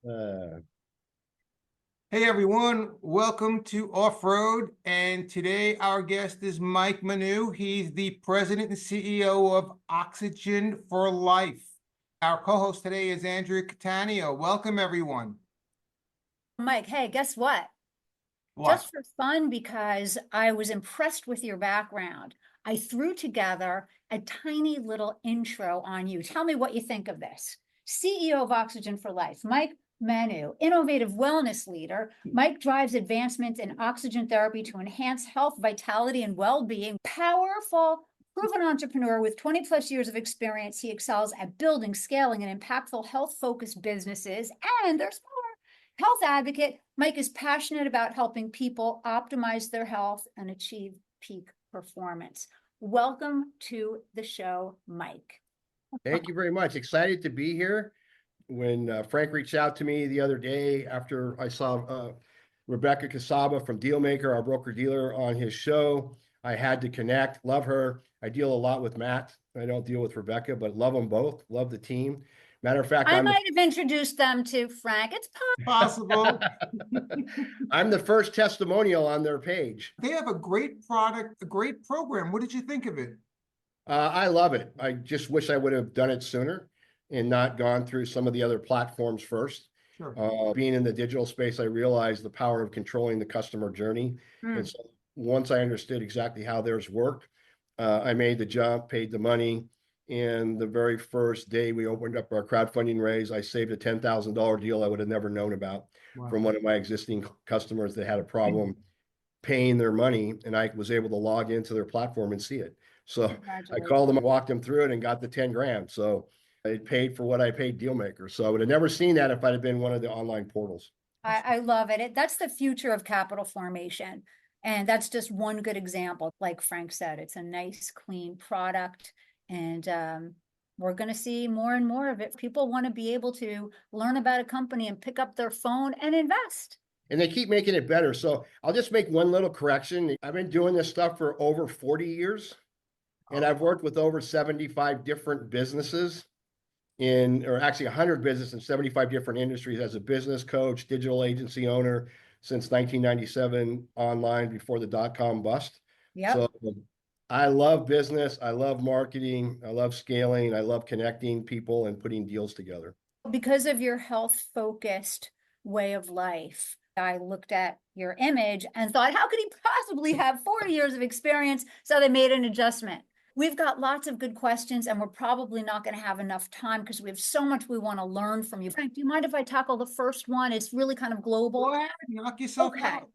Uh, Hey everyone, welcome to Off-Road. And today our guest is Mike Maunu. He's the president and CEO of Oxygen4Life. Our co-host today is Andrea Cataneo. Welcome everyone. Mike, hey, guess what? What? Just for fun, because I was impressed with your background, I threw together a tiny little intro on you. Tell me what you think of this. CEO of Oxygen4Life, Mike Maunu, innovative wellness leader. Mike drives advancements in oxygen therapy to enhance health, vitality, and well-being. Powerful, proven entrepreneur with 20 plus years of experience. He excels at building, scaling, and impactful health-focused businesses. And there's more. Health advocate, Mike is passionate about helping people optimize their health and achieve peak performance. Welcome to the show, Mike. Thank you very much. Excited to be here. When Frank reached out to me the other day after I saw Rebecca Casaba from DealMaker, our broker dealer, on his show, I had to connect. Love her. I deal a lot with Matt. I don't deal with Rebecca, but love them both. Love the team. Matter of fact, I might have introduced them to Frank. It's Possible. I'm the first testimonial on their page. They have a great product, a great program. What did you think of it? I love it. I just wish I would have done it sooner and not gone through some of the other platforms first. Sure. Being in the digital space, I realized the power of controlling the customer journey. And so once I understood exactly how theirs worked, I made the jump, paid the money. And the very first day we opened up our crowdfunding raise, I saved a $10,000 deal I would have never known about from one of my existing customers that had a problem paying their money. And I was able to log into their platform and see it. So I called them, walked them through it, and got the 10 grand. So it paid for what I paid DealMaker. So I would have never seen that if I'd have been one of the online portals. I love it. That's the future of capital formation. And that's just one good example. Like Frank said, it's a nice, clean product. And we're going to see more and more of it. People want to be able to learn about a company and pick up their phone and invest. And they keep making it better. So I'll just make one little correction. I've been doing this stuff for over 40 years. And I've worked with over 75 different businesses or actually 100 businesses in 75 different industries as a business coach, digital agency owner since 1997 online before the dot-com bust. Yep. So I love business. I love marketing. I love scaling. I love connecting people and putting deals together. Because of your health-focused way of life, I looked at your image and thought, how could he possibly have 40 years of experience? So they made an adjustment. We've got lots of good questions, and we're probably not going to have enough time because we have so much we want to learn from you. Frank, do you mind if I tackle the first one? It's really kind of global. Go ahead, knock yourself out.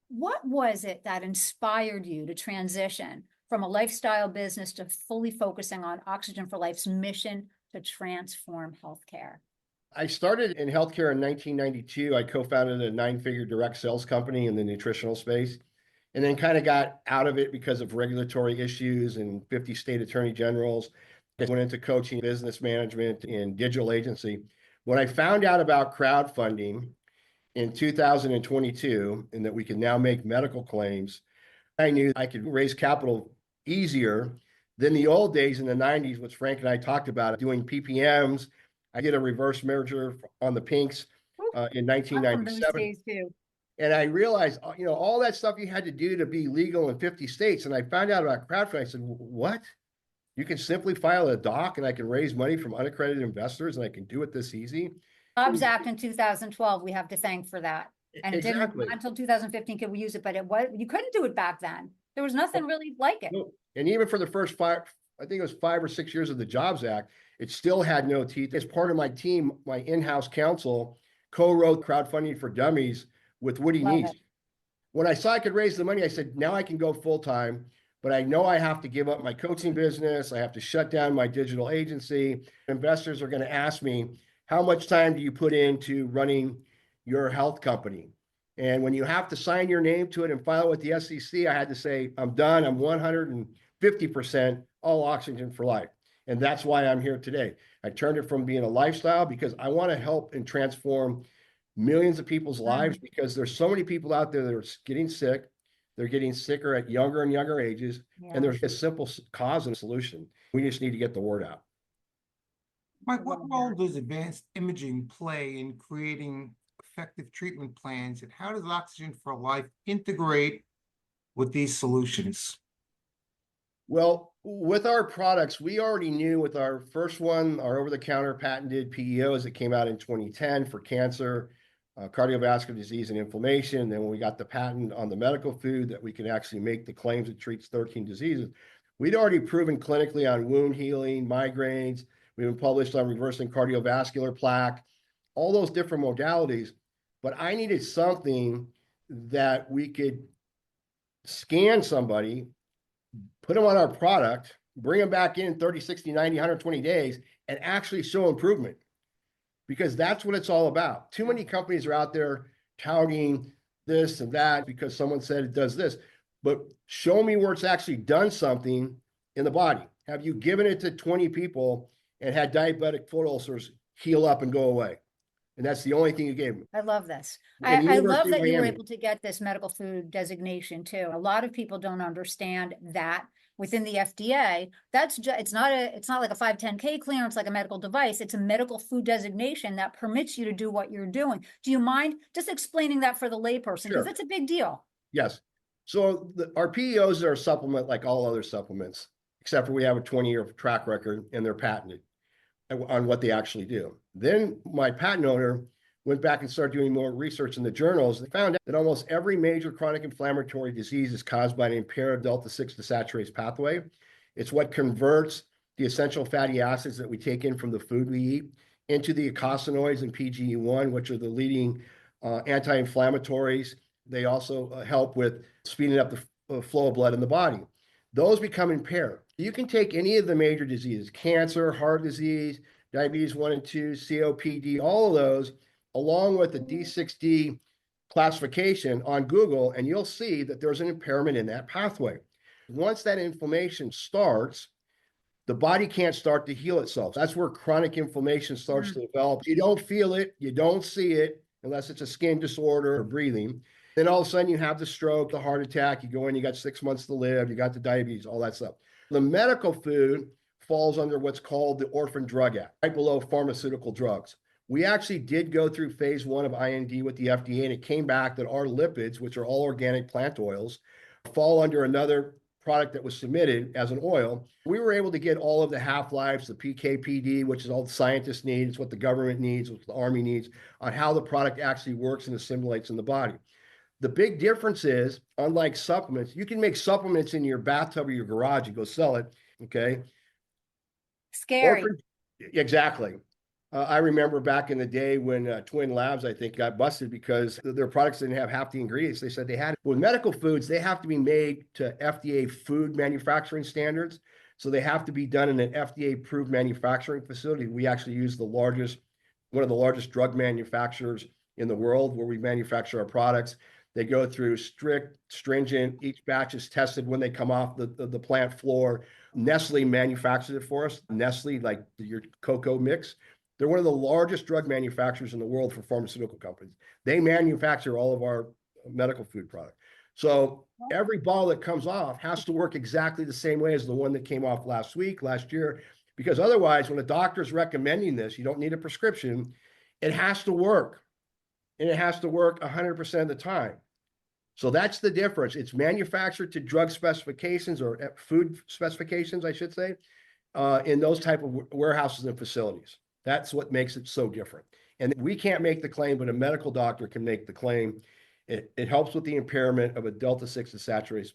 What was it that inspired you to transition from a lifestyle business to fully focusing on Oxygen4Life's mission to transform healthcare? I started in healthcare in 1992. I co-founded a 9-figure direct sales company in the nutritional space, and then kind of got out of it because of regulatory issues and 50 state attorney generals. I went into coaching, business management, and digital agency. When I found out about crowdfunding in 2022, and that we can now make medical claims, I knew I could raise capital easier than the old days in the 90s, which Frank and I talked about, doing PPMs. I did a reverse merger on the Pinks in 1997. And I realized, all that stuff you had to do to be legal in 50 states. And I found out about crowdfunding. I said, what? You can simply file a doc and I can raise money from unaccredited investors and I can do it this easy. Jobs Act in 2012, we have to thank for that. And exactly. It didn't until 2015 could we use it, but you couldn't do it back then. There was nothing really like it. And even for the first I think it was 5 or 6 years of the Jobs Act, it still had no teeth. As part of my team, my in-house counsel co-wrote Crowdfunding for Dummies with Woody Neese. When I saw I could raise the money, I said, now I can go full-time, but I know I have to give up my coaching business. I have to shut down my digital agency. Investors are going to ask me, how much time do you put into running your health company? And when you have to sign your name to it and file it with the SEC, I had to say, I'm done. I'm 150% all Oxygen4Life. And that's why I'm here today. I turned it from being a lifestyle because I want to help and transform millions of people's lives, because there's so many people out there that are getting sick. They're getting sicker at younger and younger ages. And there's a simple cause and solution. We just need to get the word out. Mike, what role does advanced imaging play in creating effective treatment plans, and how does Oxygen for Life integrate with these solutions? Well, with our products, we already knew with our first one, our over-the-counter patented PEOs that came out in 2010 for cancer, cardiovascular disease, and inflammation. Then when we got the patent on the medical food that we can actually make the claims it treats 13 diseases, we'd already proven clinically on wound healing, migraines. We've been published on reversing cardiovascular plaque, all those different modalities. But I needed something that we could scan somebody, put them on our product, bring them back in 30, 60, 90, 120 days, and actually show improvement. Because that's what it's all about. Too many companies are out there touting this and that because someone said it does this. But show me where it's actually done something in the body. Have you given it to 20 people and had diabetic foot ulcers heal up and go away? And that's the only thing you gave them. I love this. And I love University that of you were Miami. able to get this medical food designation too. A lot of people don't understand that within the FDA, that's just, it's not like a 510(k) clearance, like a medical device. It's a medical food designation that permits you to do what you're doing. Do you mind just explaining that for the layperson? Because Sure. it's a big deal. Yes. So our PEOs are a supplement like all other supplements, except for we have a 20-year track record and they're patented on what they actually do. Then my patent owner went back and started doing more research in the journals. They found out that almost every major chronic inflammatory disease is caused by an impaired delta-6 desaturase pathway. It's what converts the essential fatty acids that we take in from the food we eat into the eicosanoids and PGE1, which are the leading anti-inflammatories. They also help with speeding up the flow of blood in the body. Those become impaired. You can take any of the major diseases, cancer, heart disease, diabetes 1 and 2, COPD, all of those, along with the D6D classification on Google, and you'll see that there's an impairment in that pathway. Once that inflammation starts, the body can't start to heal itself. That's where chronic inflammation starts to develop. You don't feel it, you don't see it, unless it's a skin disorder or breathing. Then all of a sudden you have the stroke, the heart attack, you go in, you got 6 months to live, you got the diabetes, all that stuff. The medical food falls under what's called the Orphan Drug Act, right below pharmaceutical drugs. We actually did go through phase 1 of IND with the FDA, and it came back that our lipids, which are all organic plant oils, fall under another product that was submitted as an oil. We were able to get all of the half-lives, the PK/PD, which is all the scientists need, it's what the government needs, what the Army needs, on how the product actually works and assimilates in the body. The big difference is, unlike supplements, you can make supplements in your bathtub or your garage and go sell it, okay? Scary. Exactly. I remember back in the day when Twin Labs, I think, got busted because their products didn't have half the ingredients they said they had. With medical foods, they have to be made to FDA food manufacturing standards. So they have to be done in an FDA-approved manufacturing facility. We actually use one of the largest drug manufacturers in the world where we manufacture our products. They go through strict, stringent, each batch is tested when they come off the plant floor. Nestle manufactures it for us. Nestle, like your cocoa mix. They're one of the largest drug manufacturers in the world for pharmaceutical companies. They manufacture all of our medical food product. So every bottle that comes off has to work exactly the same way as the one that came off last year, because otherwise, when a doctor's recommending this, you don't need a prescription, it has to work. And it has to work 100% of the time. So that's the difference. It's manufactured to drug specifications or food specifications, I should say, in those type of warehouses and facilities. That's what makes it so different. And we can't make the claim, but a medical doctor can make the claim. It helps with the impairment of a delta-6 desaturase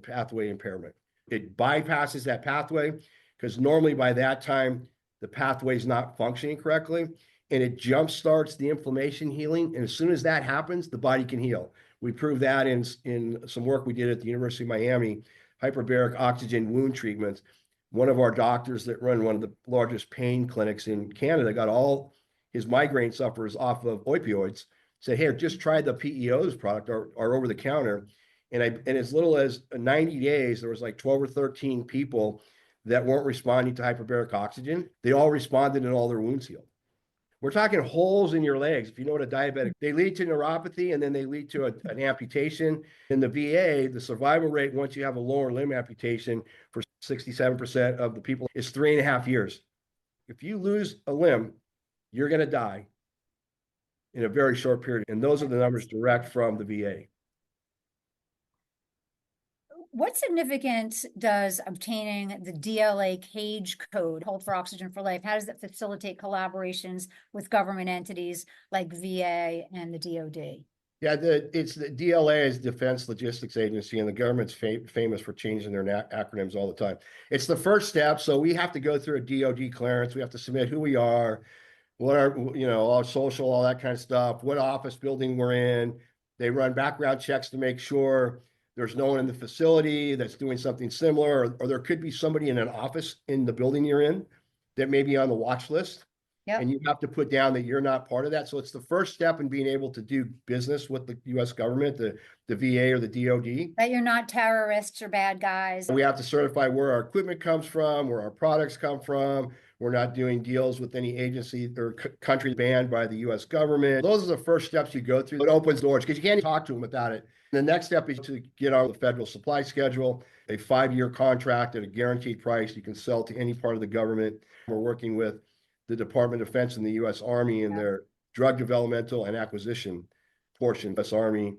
pathway impairment. It bypasses that pathway because normally by that time, the pathway is not functioning correctly, and it jumpstarts the inflammation healing. And as soon as that happens, the body can heal. We proved that in some work we did at the University of Miami, hyperbaric oxygen wound treatments. One of our doctors that run one of the largest pain clinics in Canada got all his migraine sufferers off of opioids, said, hey, just try the PEO's product, our over-the-counter. And as little as 90 days, there was like 12 or 13 people that weren't responding to hyperbaric oxygen. They all responded and all their wounds healed. We're talking holes in your legs. If you know what a diabetic, they lead to neuropathy and then they lead to an amputation. In the VA, the survival rate once you have a lower limb amputation for 67% of the people is 3.5 years. if you lose a limb, you're going to die in a very short period. And those are the numbers direct from the VA. What significance does obtaining the DLA cage code hold for Oxygen4Life? How does that facilitate collaborations with government entities like VA and the DoD? Yeah, the DLA is Defense Logistics Agency, and the government's famous for changing their acronyms all the time. It's the first step, so we have to go through a DoD clearance. We have to submit who we are, what are, our social, all that kind of stuff, what office building we're in. They run background checks to make sure there's no one in the facility that's doing something similar, or there could be somebody in an office in the building you're in that may be on the watch list. Yep. And you have to put down that you're not part of that. So it's the first step in being able to do business with the US government, the VA or the DoD. That you're not terrorists or bad guys. We have to certify where our equipment comes from, where our products come from. We're not doing deals with any agency or country banned by the US government. Those are the first steps you go through. It opens doors because you can't talk to them without it. The next step is to get on the federal supply schedule, a 5-year contract at a guaranteed price you can sell to any part of the government. We're working with the Department of Defense and the U.S. Army in their drug developmental and acquisition portion, U.S. Army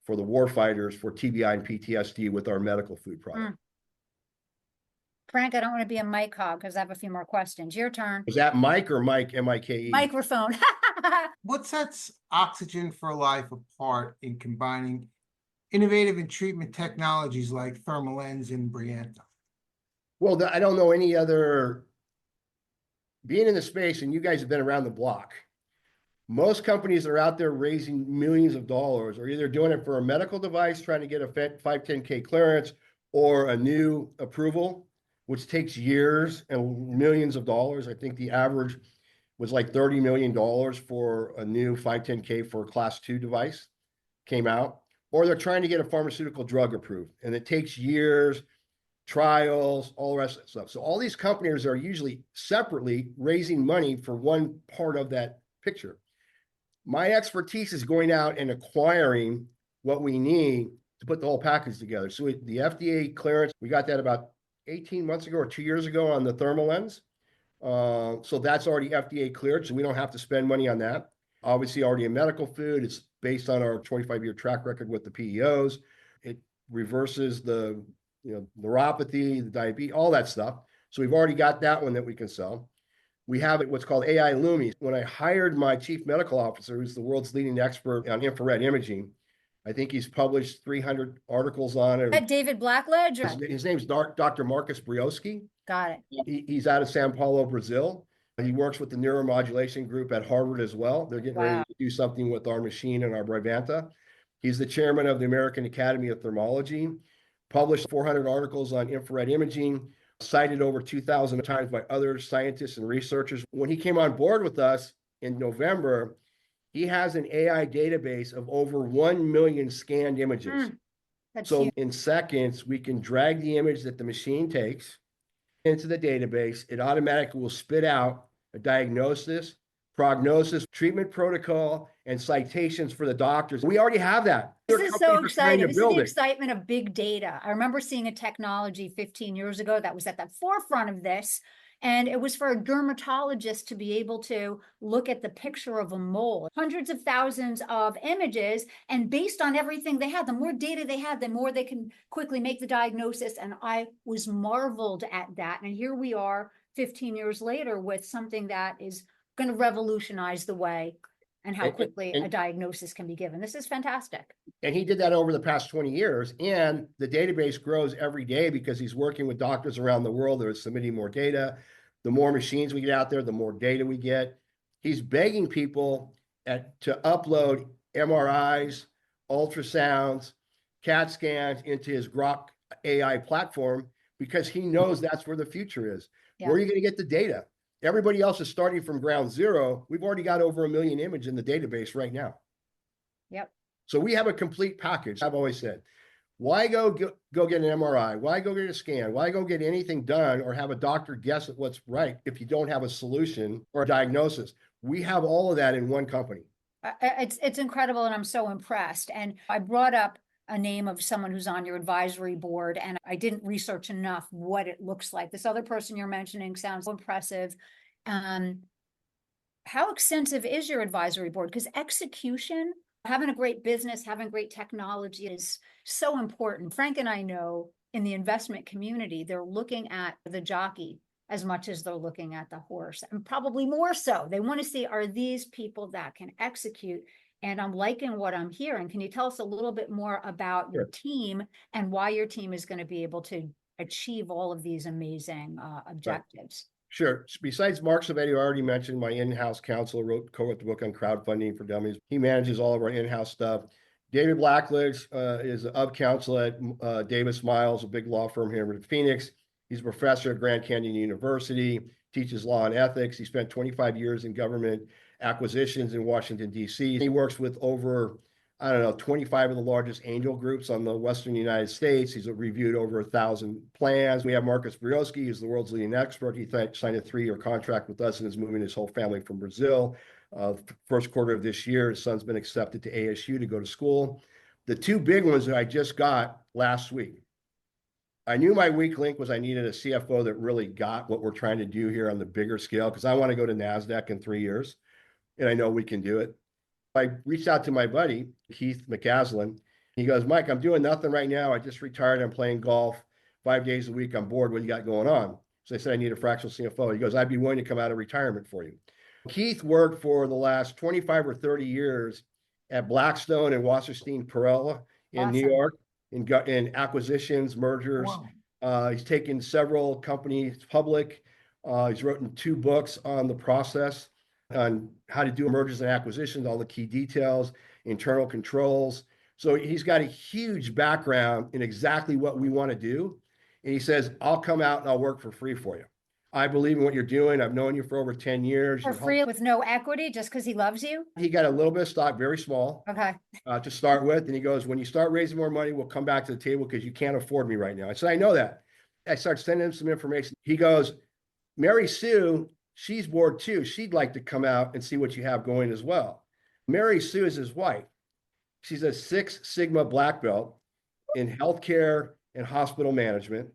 for the war fighters for TBI and PTSD with our medical food product. Frank, I don't want to be a mic hog because I have a few more questions. Your turn. Was that Mike or Mike, M-I-K-E? Microphone. What sets Oxygen4Life apart in combining innovative and treatment technologies like ThermalLens and Brianta? Well, I don't know any other, being in the space, and you guys have been around the block. Most companies that are out there raising millions of dollars are either doing it for a medical device, trying to get a 510K clearance, or a new approval, which takes years and millions of dollars. I think the average was like $30 million for a new 510K for a class 2 device came out, or they're trying to get a pharmaceutical drug approved, and it takes years, trials, all the rest of that stuff. So all these companies are usually separately raising money for one part of that picture. My expertise is going out and acquiring what we need to put the whole package together. So the FDA clearance, we got that about 18 months ago or 2 years ago on the ThermalLens. So that's already FDA cleared, so we don't have to spend money on that. Obviously already a medical food. It's based on our 25-year track record with the PEOs. It reverses the neuropathy, the diabetes, all that stuff. So we've already got that one that we can sell. We have what's called AI Lumi. When I hired my chief medical officer, who's the world's leading expert on infrared imaging, I think he's published 300 articles on it. At David Blackledge? His name's Dr. Marcus Briosky. Got it. He's out of Sao Paulo, Brazil. He works with the neuromodulation group at Harvard as well. They're getting ready to do something with our machine and our Brianta. He's the chairman of the American Academy of Thermology, published 400 articles on infrared imaging, cited over 2,000 times by other scientists and researchers. When he came on board with us in November, he has an AI database of over 1 million scanned images. So huge. In seconds, we can drag the image that the machine takes into the database. It automatically will spit out a diagnosis, prognosis, treatment protocol, and citations for the doctors. We already have that. This is so exciting. This is the excitement of big data. I remember seeing a technology 15 years ago that was at the forefront of this. And it was for a dermatologist to be able to look at the picture of a mole, hundreds of thousands of images. And based on everything they had, the more data they had, the more they can quickly make the diagnosis. And I was marveled at that. And here we are 15 years later with something that is going to revolutionize the way and how quickly a diagnosis can be given. This is fantastic. And he did that over the past 20 years. And the database grows every day because he's working with doctors around the world that are submitting more data. The more machines we get out there, the more data we get. He's begging people to upload MRIs, ultrasounds, CAT scans into his Grok AI platform because he knows that's where the future is. Yeah. Where are you going to get the data? Everybody else is starting from ground zero. We've already got over 1 million images in the database right now. Yep. So we have a complete package. I've always said, why go get an MRI? Why go get a scan? Why go get anything done or have a doctor guess at what's right if you don't have a solution or a diagnosis? We have all of that in one company. It's incredible, and I'm so impressed. And I brought up a name of someone who's on your advisory board, and I didn't research enough what it looks like. This other person you're mentioning sounds impressive. How extensive is your advisory board? Because execution, having a great business, having great technology is so important. Frank and I know in the investment community, they're looking at the jockey as much as they're looking at the horse, and probably more so. They want to see, are these people that can execute? And I'm liking what I'm hearing. Can you tell us a little bit more about your Sure. team and why your team is going to be able to achieve all of these amazing objectives? Sure. Besides Mark Savetti, who I already mentioned, my in-house counsel co-wrote the book on crowdfunding for dummies. He manages all of our in-house stuff. David Blackledge is of counsel at Davis Miles, a big law firm here in Phoenix. He's a professor at Grand Canyon University, teaches law and ethics. He spent 25 years in government acquisitions in Washington, D.C. He works with over, 25 of the largest angel groups on the Western United States. He's reviewed over 1,000 plans. We have Marcus Briosky, who's the world's leading expert. He signed a 3-year contract with us and is moving his whole family from Brazil. First quarter of this year, his son's been accepted to ASU to go to school. The two big ones that I just got last week. I knew my weak link was I needed a CFO that really got what we're trying to do here on the bigger scale, because I want to go to NASDAQ in 3 years, and I know we can do it. I reached out to my buddy, Keith McCaslin. He goes, Mike, I'm doing nothing right now. I just retired. I'm playing golf 5 days a week. I'm bored. What do you got going on? So I said, I need a fractional CFO. He goes, I'd be willing to come out of retirement for you. Keith worked for the last 25 or 30 years at Blackstone and Wasserstein Perella in New Awesome. York, in acquisitions, mergers. Wow. He's taken several companies public. He's written 2 books on the process, on how to do mergers and acquisitions, all the key details, internal controls. So he's got a huge background in exactly what we want to do. And he says, I'll come out and I'll work for free for you. I believe in what you're doing. I've known you for over 10 years. For free with no equity, just because he loves you? He got a little bit of stock, very small, Okay. to start with. And he goes, when you start raising more money, we'll come back to the table because you can't afford me right now. I said, I know that. I started sending him some information. He goes, Mary Sue, she's bored too. She'd like to come out and see what you have going as well. Mary Sue is his wife. She's a 6 Sigma black belt in healthcare and hospital management.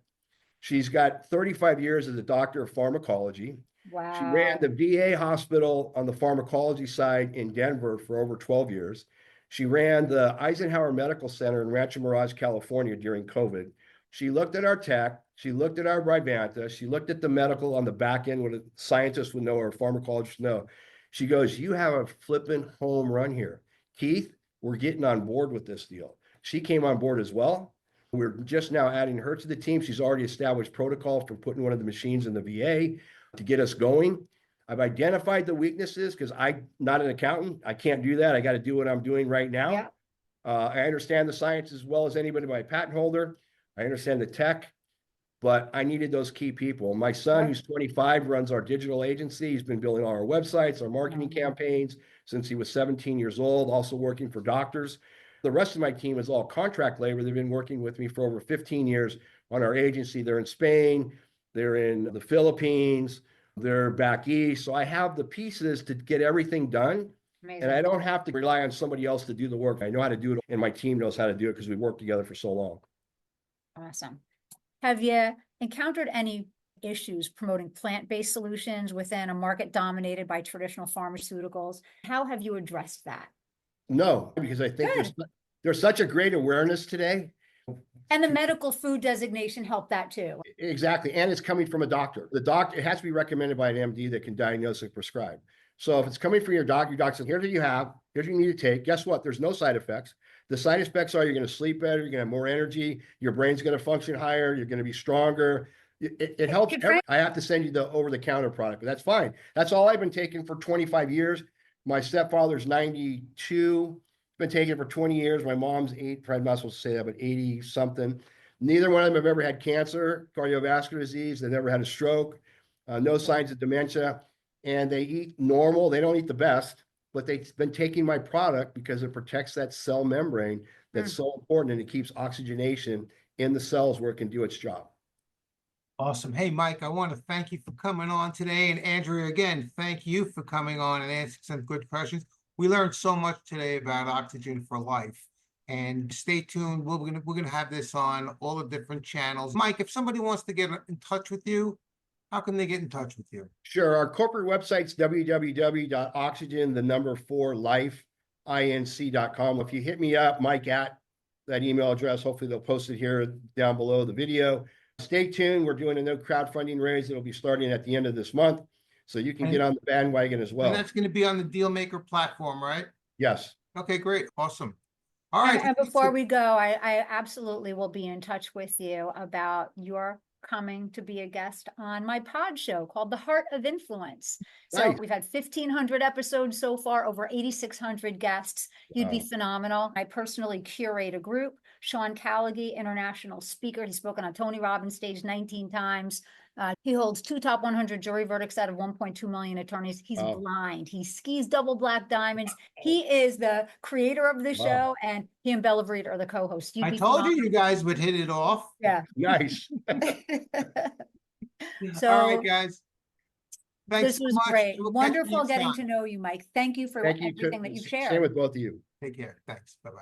She's got 35 years as a doctor of pharmacology. Wow. She ran the VA hospital on the pharmacology side in Denver for over 12 years. She ran the Eisenhower Medical Center in Rancho Mirage, California during COVID. She looked at our tech. She looked at our Brivanta. She looked at the medical on the back end, what a scientist would know or a pharmacologist would know. She goes, you have a flipping home run here. Keith, we're getting on board with this deal. She came on board as well. We're just now adding her to the team. She's already established protocol for putting one of the machines in the VA to get us going. I've identified the weaknesses because I'm not an accountant. I can't do that. I got to do what I'm doing right now. Yeah. I understand the science as well as anybody, my patent holder. I understand the tech, but I needed those key people. My son, who's 25, runs our digital agency. He's been building all our websites, our marketing campaigns since he was 17 years old, also working for doctors. The rest of my team is all contract labor. They've been working with me for over 15 years on our agency. They're in Spain, they're in the Philippines, they're back east. So I have the pieces to get everything done. Amazing. And I don't have to rely on somebody else to do the work. I know how to do it, and my team knows how to do it because we've worked together for so long. Awesome. Have you encountered any issues promoting plant-based solutions within a market dominated by traditional pharmaceuticals? How have you addressed that? No, because I think there's such a great awareness today. And the medical food designation helped that too. Exactly. And it's coming from a doctor. The doctor, it has to be recommended by an MD that can diagnose and prescribe. So if it's coming from your doctor says, here's what you have, here's what you need to take. Guess what? There's no side effects. The side effects are you're going to sleep better, you're going to have more energy, your brain's going to function higher, you're going to be stronger. It helps. I have to send you the over-the-counter product, but that's fine. That's all I've been taking for 25 years. My stepfather's 92, been taking it for 20 years. My mom's I'm not supposed to say that, but 80 something. Neither one of them have ever had cancer, cardiovascular disease. They've never had a stroke, no signs of dementia, and they eat normal. They don't eat the best, but they've been taking my product because it protects that cell membrane that's so important, and it keeps oxygenation in the cells where it can do its job. Awesome. Hey, Mike, I want to thank you for coming on today. And Andrea, again, thank you for coming on and answering some good questions. We learned so much today about Oxygen4Life. And stay tuned. We're gonna have this on all the different channels. Mike, if somebody wants to get in touch with you, how can they get in touch with you? Sure. Our corporate website's www.oxygen4life.com. If you hit me up, Mike at that email address, hopefully they'll post it here down below the video. Stay tuned. We're doing a no crowdfunding raise. It'll be starting at the end of this month. So you can get on the bandwagon as well. And that's going to be on the DealMaker platform, right? Yes. Okay, great. Awesome. All right. And before we go, I absolutely will be in touch with you about your coming to be a guest on my pod show called The Heart of Influence. So Nice. we've had 1,500 episodes so far, over 8,600 guests. You'd be Wow. phenomenal. I personally curate a group. Sean Callaghy, international speaker. He's spoken on Tony Robbins stage 19 times. He holds 2 top 100 jury verdicts out of 1.2 million attorneys. He's Wow. blind. He skis double black diamonds. He is the creator of the Wow. show, and he and Bella Vreed are the co-hosts. I told you guys would hit it off. Yeah. Nice. So all right, guys. Thanks this so was much. great. We'll catch you Wonderful next getting time. to know you, Mike. Thank you for Thank you. everything that you've Same shared. with both of you. Take care. Thanks. Bye-bye.